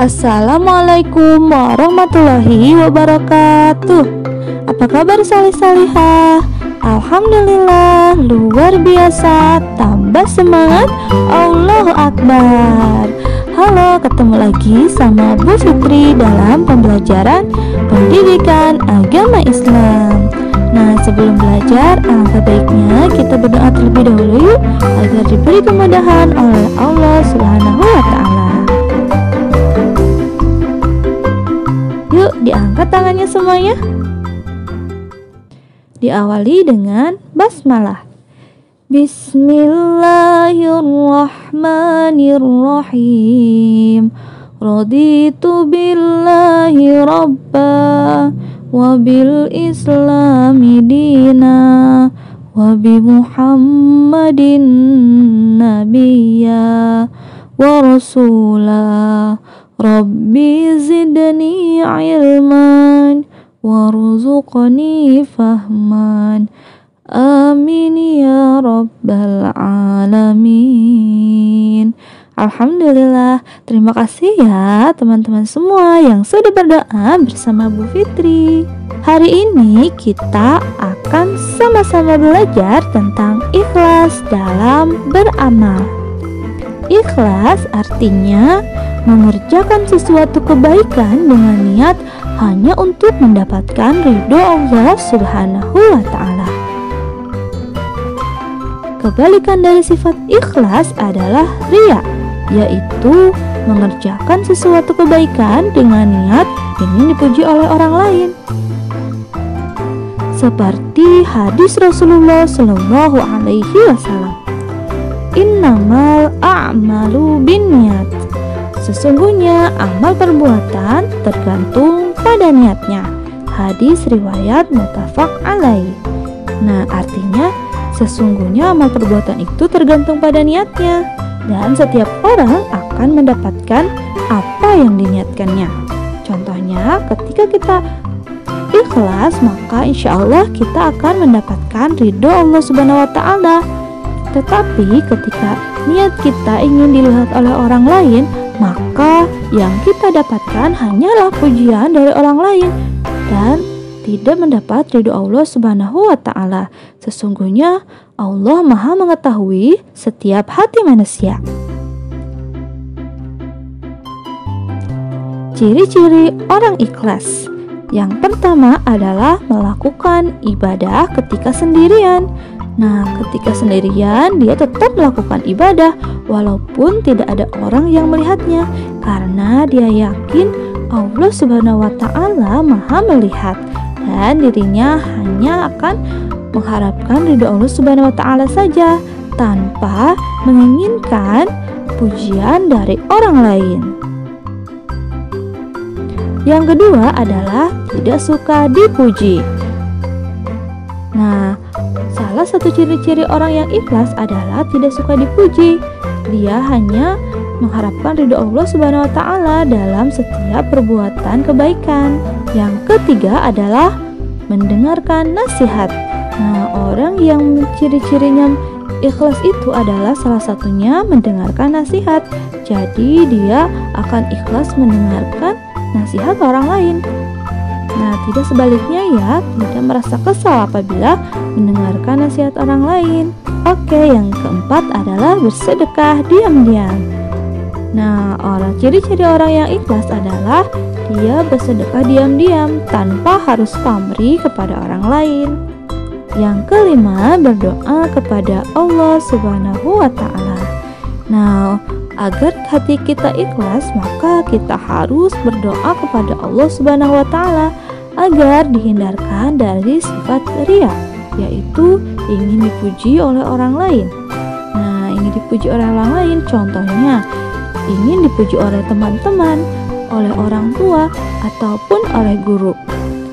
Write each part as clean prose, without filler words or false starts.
Assalamualaikum warahmatullahi wabarakatuh. Apa kabar salih-salihah? Alhamdulillah, luar biasa, tambah semangat, Allahu Akbar. Halo, ketemu lagi sama Bu Fitri dalam pembelajaran pendidikan agama Islam. Nah, sebelum belajar, alangkah baiknya kita berdoa terlebih dahulu yuk, agar diberi kemudahan oleh Allah Subhanahu wa Ta'ala. Yuk, diangkat tangannya semuanya. Diawali dengan basmalah. Bismillahirrahmanirrahim. Raditu billahi rabba wa bil islami dina wa bi muhammadin nabiyya wa rasulah. Rabbi zidni ilman warzuqni fahman. Amin ya rabbal alamin. Alhamdulillah, terima kasih ya teman-teman semua yang sudah berdoa bersama Bu Fitri. Hari ini kita akan sama-sama belajar tentang ikhlas dalam beramal. Ikhlas artinya mengerjakan sesuatu kebaikan dengan niat hanya untuk mendapatkan ridho Allah Subhanahu wa Ta'ala. Kebalikan dari sifat ikhlas adalah riya, yaitu mengerjakan sesuatu kebaikan dengan niat ingin dipuji oleh orang lain. Seperti hadis Rasulullah Shallallahu Alaihi Wasallam, innamal a'malu binniyat. Sesungguhnya amal perbuatan tergantung pada niatnya. Hadis riwayat muttafaq alaih. Nah, artinya sesungguhnya amal perbuatan itu tergantung pada niatnya, dan setiap orang akan mendapatkan apa yang diniatkannya. Contohnya, ketika kita ikhlas, maka insya Allah kita akan mendapatkan ridho Allah Subhanahu wa Ta'ala. Tetapi ketika niat kita ingin dilihat oleh orang lain, maka yang kita dapatkan hanyalah pujian dari orang lain dan tidak mendapat ridho Allah Subhanahu wa Ta'ala. Sesungguhnya Allah Maha mengetahui setiap hati manusia. Ciri-ciri orang ikhlas. Yang pertama adalah melakukan ibadah ketika sendirian. Nah, ketika sendirian dia tetap melakukan ibadah walaupun tidak ada orang yang melihatnya, karena dia yakin Allah Subhanahu wa Ta'ala Maha melihat dan dirinya hanya akan mengharapkan ridho Allah Subhanahu wa Ta'ala saja tanpa menginginkan pujian dari orang lain. Yang kedua adalah tidak suka dipuji. Nah, salah satu ciri-ciri orang yang ikhlas adalah tidak suka dipuji. Dia hanya mengharapkan ridho Allah Subhanahu wa Ta'ala dalam setiap perbuatan kebaikan. Yang ketiga adalah mendengarkan nasihat. Nah, orang yang ciri-cirinya ikhlas itu adalah salah satunya mendengarkan nasihat. Jadi dia akan ikhlas mendengarkan nasihat orang lain. Nah, tidak sebaliknya ya, tidak merasa kesal apabila mendengarkan nasihat orang lain. Oke, yang keempat adalah bersedekah diam-diam. Nah, ciri-ciri orang yang ikhlas adalah dia bersedekah diam-diam tanpa harus pamrih kepada orang lain. Yang kelima, berdoa kepada Allah Subhanahu wa Ta'ala. Nah, agar hati kita ikhlas, maka kita harus berdoa kepada Allah Subhanahu wa Ta'ala agar dihindarkan dari sifat riya, yaitu ingin dipuji oleh orang lain. Nah, ingin dipuji oleh orang lain, contohnya ingin dipuji oleh teman-teman, oleh orang tua, ataupun oleh guru.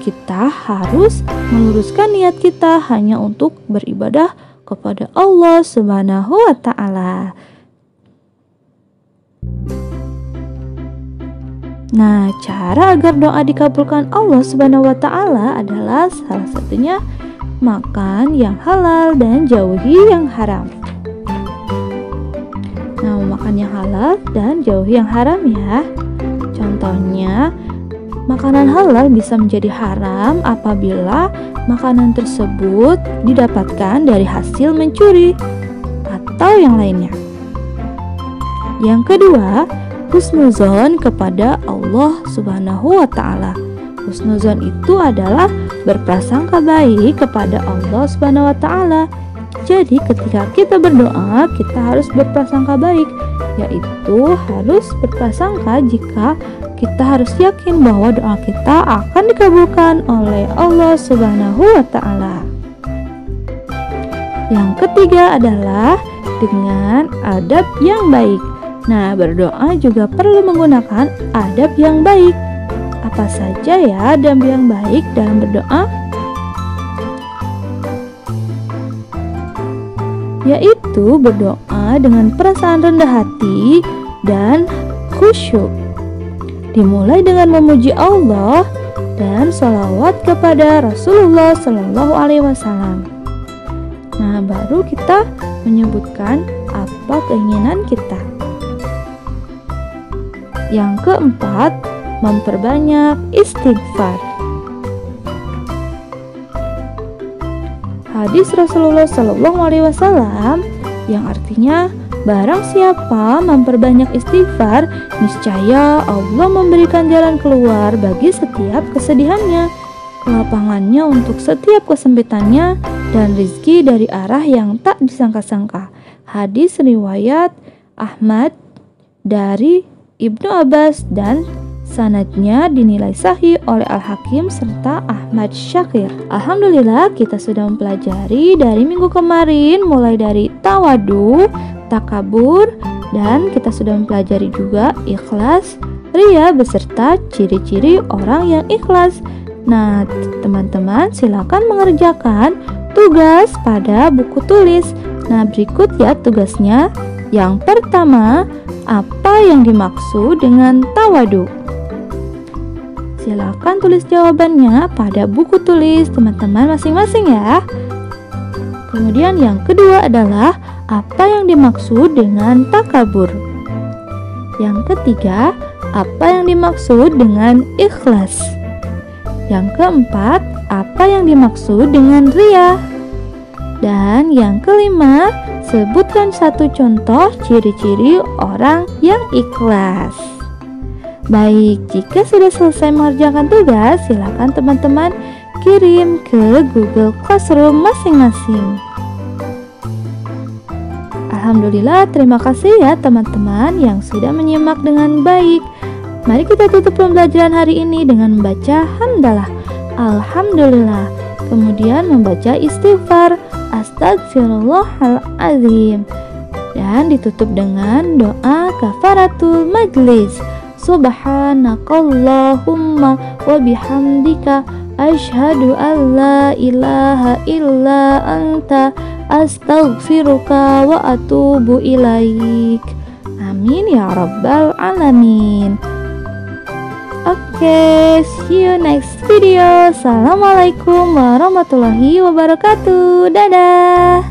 Kita harus meluruskan niat kita hanya untuk beribadah kepada Allah Subhanahu wa Ta'ala. Nah, cara agar doa dikabulkan Allah Subhanahu wa Ta'ala adalah salah satunya makan yang halal dan jauhi yang haram. Nah, makan yang halal dan jauhi yang haram ya. Contohnya, makanan halal bisa menjadi haram apabila makanan tersebut didapatkan dari hasil mencuri atau yang lainnya. Yang kedua, husnuzon kepada Allah Subhanahu wa Ta'ala. Husnuzon itu adalah berprasangka baik kepada Allah Subhanahu wa Ta'ala. Jadi ketika kita berdoa, kita harus berprasangka baik, yaitu harus berprasangka jika kita harus yakin bahwa doa kita akan dikabulkan oleh Allah Subhanahu wa Ta'ala. Yang ketiga adalah dengan adab yang baik. Nah, berdoa juga perlu menggunakan adab yang baik. Apa saja ya adab yang baik dalam berdoa? Yaitu berdoa dengan perasaan rendah hati dan khusyuk. Dimulai dengan memuji Allah dan sholawat kepada Rasulullah Shallallahu Alaihi Wasallam. Nah, baru kita menyebutkan apa keinginan kita. Yang keempat, memperbanyak istighfar. Hadis Rasulullah Shallallahu Alaihi Wasallam yang artinya barang siapa memperbanyak istighfar, niscaya Allah memberikan jalan keluar bagi setiap kesedihannya, kelapangannya untuk setiap kesempitannya, dan rizki dari arah yang tak disangka-sangka. Hadis riwayat Ahmad dari Ibnu Abbas dan sanadnya dinilai sahih oleh Al-Hakim serta Ahmad Syakir. Alhamdulillah, kita sudah mempelajari dari minggu kemarin mulai dari tawadu, takabur, dan kita sudah mempelajari juga ikhlas, ria beserta ciri-ciri orang yang ikhlas. Nah, teman-teman silakan mengerjakan tugas pada buku tulis. Nah, berikut ya tugasnya. Yang pertama, apa yang dimaksud dengan tawadu? Silakan tulis jawabannya pada buku tulis teman-teman masing-masing ya. Kemudian yang kedua adalah apa yang dimaksud dengan takabur? Yang ketiga, apa yang dimaksud dengan ikhlas? Yang keempat, apa yang dimaksud dengan ria? Dan yang kelima, sebutkan satu contoh ciri-ciri orang yang ikhlas. Baik, jika sudah selesai mengerjakan tugas, silakan teman-teman kirim ke Google Classroom masing-masing. Alhamdulillah, terima kasih ya teman-teman yang sudah menyimak dengan baik. Mari kita tutup pembelajaran hari ini dengan membaca hamdalah, alhamdulillah, kemudian membaca istighfar, astagfirullahaladzim, dan ditutup dengan doa kafaratul majlis. Subhanakallahumma wa bihamdika asyhadu an la ilaha illa anta astaghfiruka wa atubu ilaik. Amin ya rabbal alamin. Oke, see you next video. Assalamualaikum warahmatullahi wabarakatuh. Dadah.